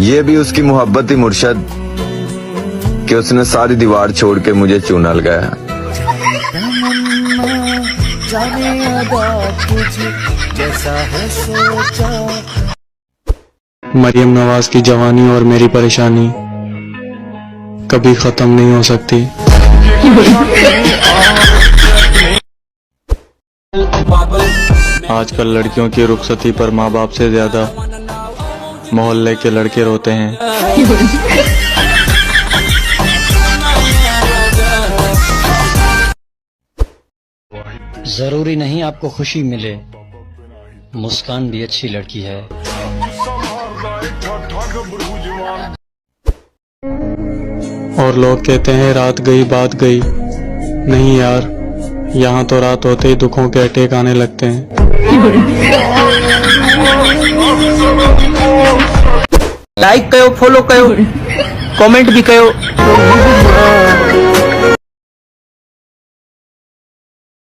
ये भी उसकी मोहब्बत ही मुर्शद कि उसने सारी दीवार छोड़ के मुझे चूना लगाया। मरियम नवाज की जवानी और मेरी परेशानी कभी खत्म नहीं हो सकती। आजकल लड़कियों की रुखसती पर माँ बाप से ज्यादा मोहल्ले के लड़के रोते हैं। जरूरी नहीं आपको खुशी मिले, मुस्कान भी अच्छी लड़की है। और लोग कहते हैं रात गई बात गई। नहीं यार, यहाँ तो रात होते ही दुखों के अटैक आने लगते हैं। लाइक कयो, फॉलो कयो, कमेंट भी कयो।